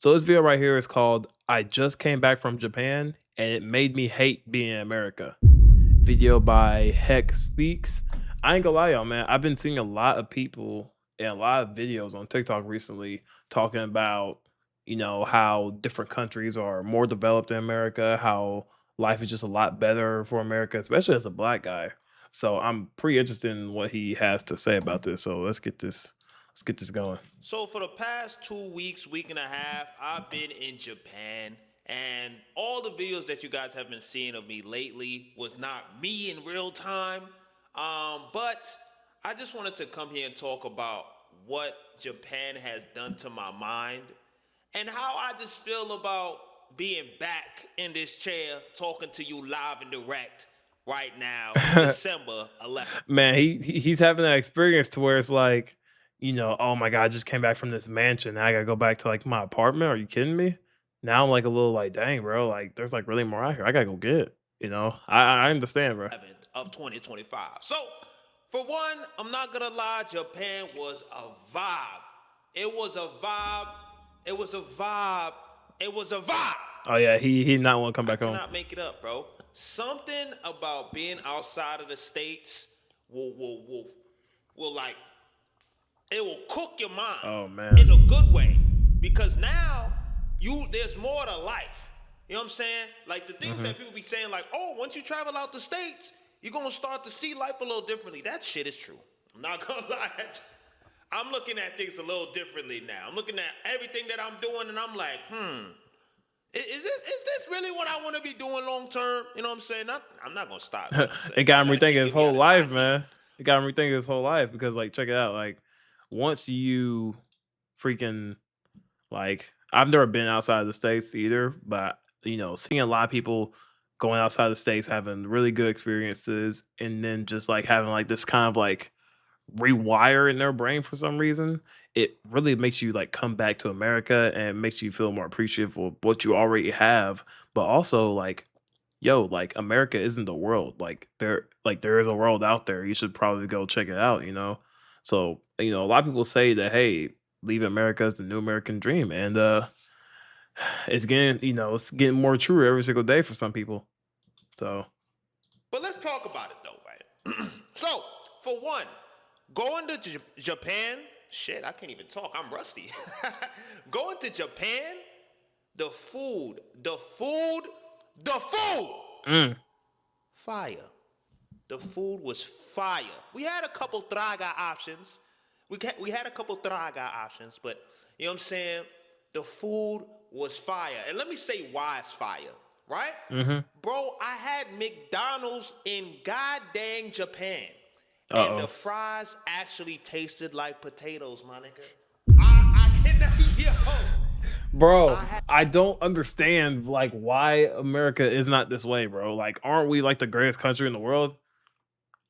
So this video right here is called "I Just Came Back from Japan and It Made Me Hate Being in America." Video by Heck Speaks. I ain't gonna lie, y'all, man. I've been seeing a lot of people and a lot of videos on TikTok recently talking about, how different countries are more developed in America, how life is just a lot better for America, especially as a black guy. So I'm pretty interested in what he has to say about this. So let's get this going. So for the past 2 weeks, week and a half, I've been in Japan, and all the videos that you guys have been seeing of me lately was not me in real time. But I just wanted to come here and talk about what Japan has done to my mind and how I just feel about being back in this chair talking to you live and direct right now, December 11th. Man, he's having that experience to where it's like, oh my god, I just came back from this mansion. Now I gotta go back to like my apartment. Are you kidding me? Now I'm like a little like, dang, bro, like there's like really more out here. I gotta go get it. I understand, bro. Of 2025. So, for one, I'm not gonna lie, Japan was a vibe. It was a vibe. It was a vibe. It was a vibe. Oh yeah, he not want to come I back home. cannot make it up, bro. Something about being outside of the states will like it will cook your mind. Oh man. In a good way, because now there's more to life. You know what I'm saying? Like the things that people be saying, like, oh, once you travel out the states, you're gonna start to see life a little differently. That shit is true. I'm not gonna lie. I'm looking at things a little differently now. I'm looking at everything that I'm doing, and I'm like, is this really what I want to be doing long term? You know what I'm saying? I'm not gonna stop. You know what I'm saying? It got him I gotta keep rethinking his getting whole me out of life, this man. It got him rethinking his whole life because, like, check it out. Like, once you freaking like, I've never been outside of the states either, but seeing a lot of people going outside the states having really good experiences, and then just like having like this kind of like rewire in their brain for some reason, it really makes you like come back to America and makes you feel more appreciative of what you already have, but also like, yo, like America isn't the world. Like there is a world out there. You should probably go check it out. So, a lot of people say that, hey, leave America is the new American dream. And it's getting more true every single day for some people. So But let's talk about it though, right? So, for one, going to Japan, shit, I can't even talk. I'm rusty. Going to Japan, the food, mm, fire. The food was fire. We had a couple traga options. We had a couple traga options, but you know what I'm saying? The food was fire. And let me say why it's fire, right? mm-hmm. Bro, I had McDonald's in goddamn Japan. And the Uh-oh. fries actually tasted like potatoes, my nigga. I cannot, yo. Bro, I don't understand like why America is not this way, bro. Like, aren't we like the greatest country in the world?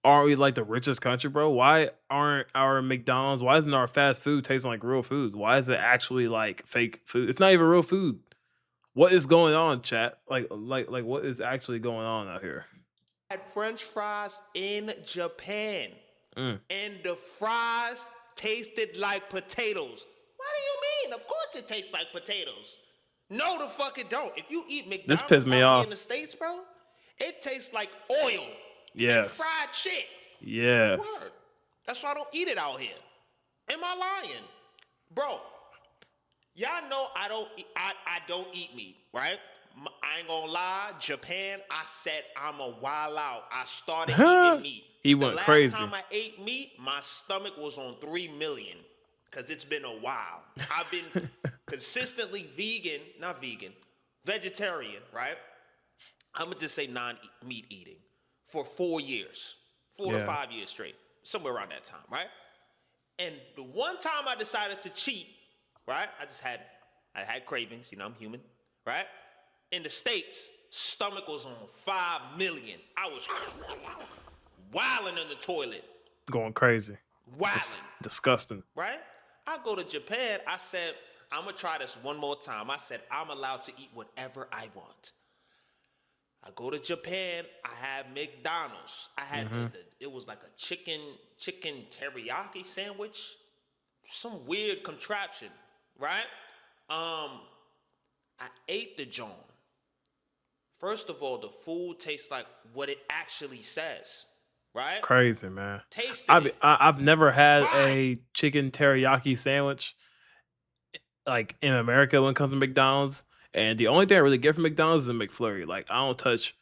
Aren't we like the richest country, bro? Why aren't our McDonald's, why isn't our fast food tasting like real food? Why is it actually like fake food? It's not even real food. What is going on, chat? Like what is actually going on out here? Had French fries in Japan. Mm. And the fries tasted like potatoes. What do you mean? Of course it tastes like potatoes. No, the fuck it don't. If you eat This McDonald's pissed me out here off. in the States, bro, it tastes like oil and Yes. fried shit. Yes. Word. That's why I don't eat it out here. Am I lying? Bro, y'all know I don't eat meat, right? I ain't gonna lie, Japan, I said I'm a wild out. I started eating meat. He went crazy. The last time I ate meat, my stomach was on 3 million because it's been a while. I've been consistently vegetarian, right? I'm gonna just say non-meat eating for 4 years, 4 to Yeah. 5 years straight, somewhere around that time, right? And the one time I decided to cheat, right? I had cravings, I'm human, right? In the States, stomach was on 5 million. I was wilding in the toilet. Going crazy. Wilding. Disgusting. Right? I go to Japan. I said, I'm going to try this one more time. I said, I'm allowed to eat whatever I want. I go to Japan. I have McDonald's. I had it was like a chicken teriyaki sandwich. Some weird contraption, right? I ate the John. First of all, the food tastes like what it actually says, right? Crazy, man. Tasted it. I've never had Fire. a chicken teriyaki sandwich like in America when it comes to McDonald's, and the only thing I really get from McDonald's is a McFlurry. Like I don't touch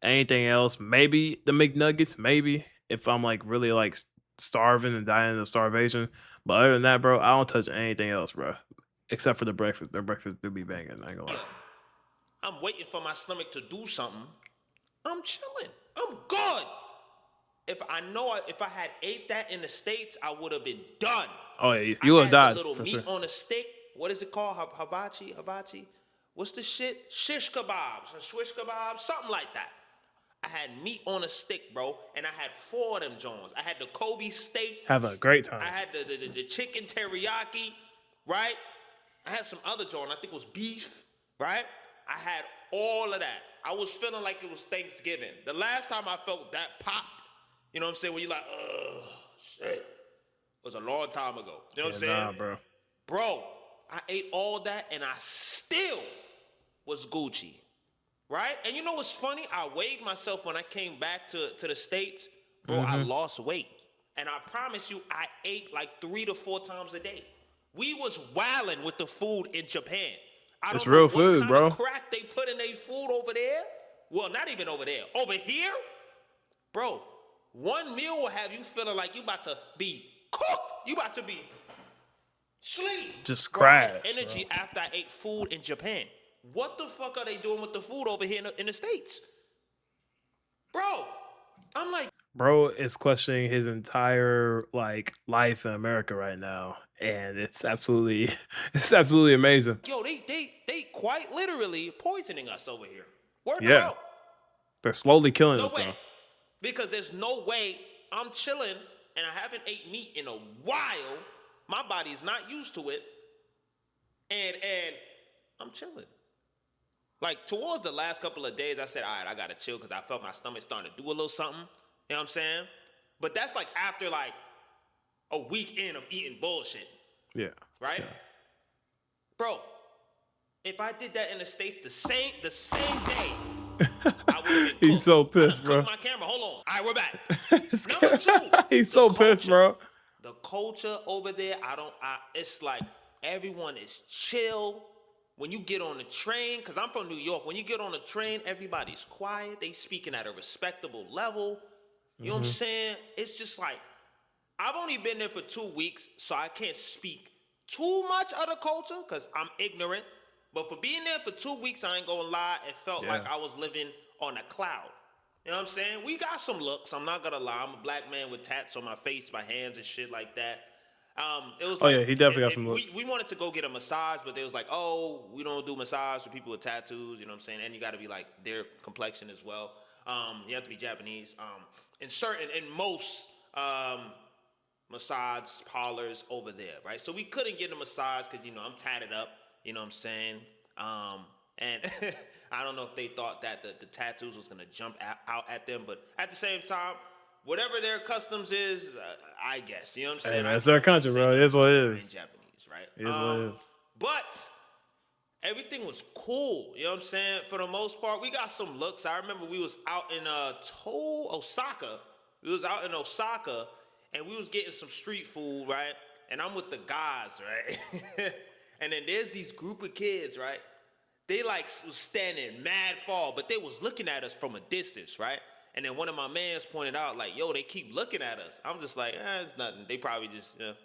anything else. Maybe the McNuggets, maybe if I'm like really like starving and dying of starvation. But other than that, bro, I don't touch anything else, bro. Except for the breakfast. Their breakfast do be banging. I ain't gonna lie. I'm waiting for my stomach to do something. I'm chilling. I'm good. If I had ate that in the States, I would have been done. Oh yeah, I you would have had the died little for meat sure. on a stick. What is it called? Hibachi? What's the shit? Shish kebabs, or swish kebabs, something like that. I had meat on a stick, bro, and I had 4 of them Jones. I had the Kobe steak. Have a great time. I had the chicken teriyaki, right? I had some other John. I think it was beef, right? I had all of that. I was feeling like it was Thanksgiving. The last time I felt that popped, you know what I'm saying? When you're like, oh, shit. It was a long time ago. You know what I'm saying? Nah, bro. Bro, I ate all that and I still was Gucci, right? And you know what's funny? I weighed myself when I came back to the States. Bro, I lost weight. And I promise you, I ate like 3 to 4 times a day. We was wilding with the food in Japan. I It's don't know real what food, kind bro. of crack they put in their food over there. Well, not even over there. Over here, bro, one meal will have you feeling like you about to be cooked. You about to be sleep. Just Bro, I had crash, energy after I ate food in Japan. What the fuck are they doing with the food over here in the States? Bro, I'm like, Bro is questioning his entire like life in America right now, and it's absolutely it's absolutely amazing. yo, they quite literally poisoning us over here. Word to Yeah, bro. they're slowly killing No us, way. bro. Because there's no way I'm chilling and I haven't ate meat in a while. My body's not used to it. And I'm chilling. Like towards the last couple of days, I said, all right, I gotta chill because I felt my stomach starting to do a little something. You know what I'm saying? But that's like after like a week in of eating bullshit, Yeah, right? yeah. Bro, if I did that in the States the same day, I would have been cooked. He's so I pissed, done bro. cooked my camera. Hold on. All right, we're back. Number 2, He's the so pissed, culture. bro. The culture over there, it's like everyone is chill. When you get on the train, because I'm from New York, when you get on the train, everybody's quiet. They speaking at a respectable level. You know what I'm saying? It's just like, I've only been there for 2 weeks, so I can't speak too much of the culture because I'm ignorant. But for being there for 2 weeks, I ain't gonna lie, it felt like I was living on a cloud. You know what I'm saying? We got some looks, I'm not gonna lie. I'm a black man with tats on my face, my hands and shit like that. It was Oh like, yeah, he definitely got some looks. we wanted to go get a massage, but they was like, oh, we don't do massage for people with tattoos, you know what I'm saying? And you gotta be like their complexion as well. You have to be Japanese. In most massage parlors over there, right? So we couldn't get a massage because, you know, I'm tatted up, you know what I'm saying? And I don't know if they thought that the tattoos was going to jump out at them, but at the same time, whatever their customs is, I guess, you know what I'm saying? Hey man, it's their country, bro. It is what it I ain't is. Japanese, right? It is what it is. But everything was cool, you know what I'm saying? For the most part, we got some looks. I remember we was out in Osaka. We was out in Osaka, and we was getting some street food, right? And I'm with the guys, right? And then there's these group of kids, right? They like was standing mad far, but they was looking at us from a distance, right? And then one of my mans pointed out, like, yo, they keep looking at us. I'm just like, it's nothing. They probably just, just,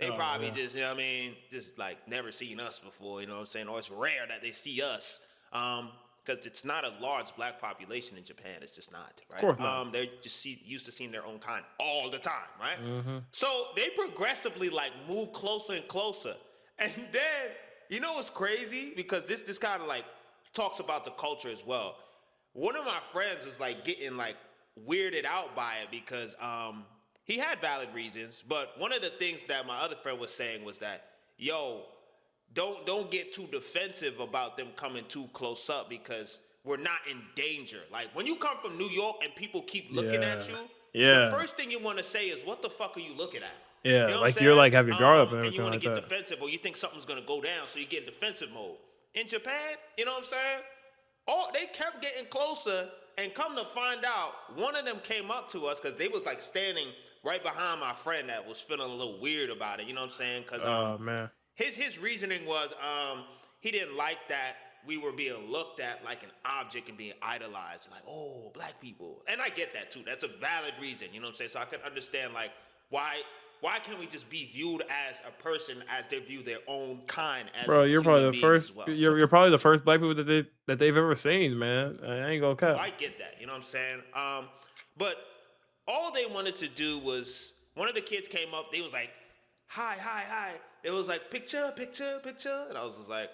you know what I mean, just like never seen us before, you know what I'm saying? Or it's rare that they see us. Because it's not a large black population in Japan. It's just not, right? Of course not. They're just used to seeing their own kind all the time, right? So they progressively like move closer and closer. And then, you know what's crazy? Because this kind of like talks about the culture as well. One of my friends was like getting like weirded out by it because he had valid reasons. But one of the things that my other friend was saying was that, yo, don't get too defensive about them coming too close up because we're not in danger. Like when you come from New York and people keep looking at you, the first thing you want to say is, what the fuck are you looking at? Yeah, you know like you're like have your guard up and you everything want to like get that. defensive or you think something's gonna go down, so you get in defensive mode. in Japan. You know what I'm saying? Oh, they kept getting closer, and come to find out, one of them came up to us because they was like standing right behind my friend that was feeling a little weird about it. You know what I'm saying? Because Oh man. his reasoning was he didn't like that we were being looked at like an object and being idolized, like, oh, black people. And I get that too. That's a valid reason. You know what I'm saying? So I can understand like why can't we just be viewed as a person as they view their own kind as Bro, you're probably human the beings first. as well? So You're probably the first black people that they've ever seen, man. I ain't gonna cap. I get that, you know what I'm saying? But all they wanted to do was one of the kids came up, they was like, hi, hi, hi. It was like picture, picture, picture. And I was just like,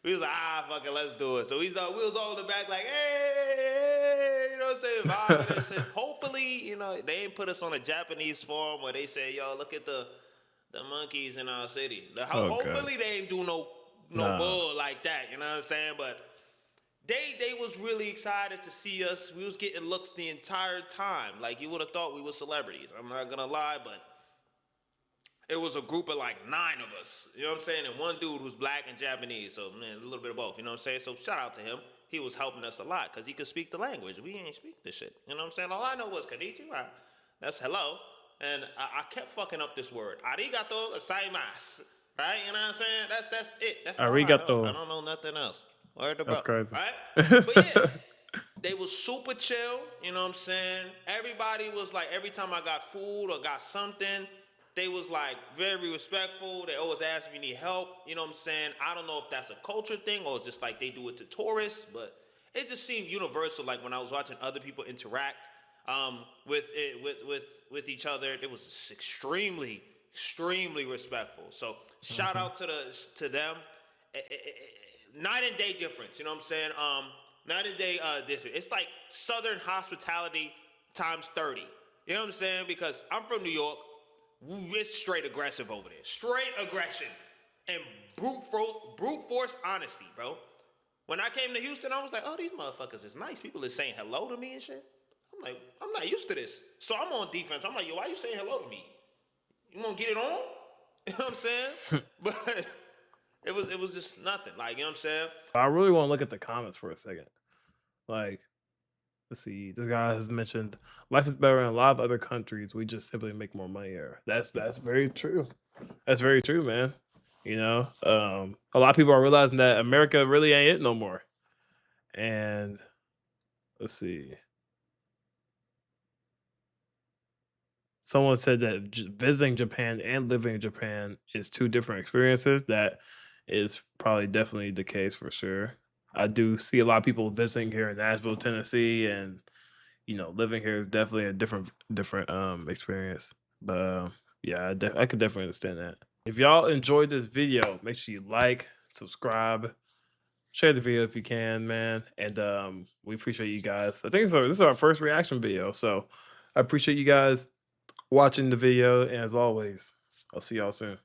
we was like, fuck it, let's do it. So we was all in the back like, hey, you know what I'm saying? Vibing and shit. Hopefully, you know, they ain't put us on a Japanese forum where they say, yo, look at the monkeys in our city. Oh god. Hopefully they ain't do no Nah. bull like that, you know what I'm saying? But they was really excited to see us. We was getting looks the entire time. Like you would have thought we were celebrities. I'm not gonna lie, but it was a group of like 9 of us. You know what I'm saying? And one dude was black and Japanese. So man, a little bit of both. You know what I'm saying? So shout out to him. He was helping us a lot because he could speak the language. We ain't speak this shit. You know what I'm saying? All I know was konnichiwa. That's hello. And I kept fucking up this word. Arigato gozaimasu. Right? You know what I'm saying? That's it. That's all I know. Arigato. I don't know nothing else. Word to That's bro. crazy. Right? But yeah, they was super chill. You know what I'm saying? Everybody was like, every time I got food or got something, they was like very respectful. They always ask if you need help. You know what I'm saying? I don't know if that's a culture thing or it's just like they do it to tourists, but it just seemed universal. Like when I was watching other people interact with each other, it was just extremely respectful. So shout out to them. Night and day difference. You know what I'm saying? Night and day difference. It's like Southern hospitality times 30. You know what I'm saying? Because I'm from New York. We're straight aggressive over there. Straight aggression. And brute force honesty, bro. When I came to Houston, I was like, oh, these motherfuckers is nice. People is saying hello to me and shit. I'm like, I'm not used to this. So I'm on defense. I'm like, yo, why you saying hello to me? You gonna get it on? You know what I'm saying? But it was just nothing. Like, you know what I'm saying? I really want to look at the comments for a second. Like, let's see. This guy has mentioned life is better in a lot of other countries. We just simply make more money here. That's very true. That's very true, man. You know, a lot of people are realizing that America really ain't it no more. And let's see. Someone said that visiting Japan and living in Japan is 2 different experiences. That is probably definitely the case for sure. I do see a lot of people visiting here in Nashville, Tennessee, and you know, living here is definitely a different experience. But yeah, I could definitely understand that. If y'all enjoyed this video, make sure you like, subscribe, share the video if you can, man. And we appreciate you guys. I think this is our first reaction video, so I appreciate you guys watching the video. And as always, I'll see y'all soon.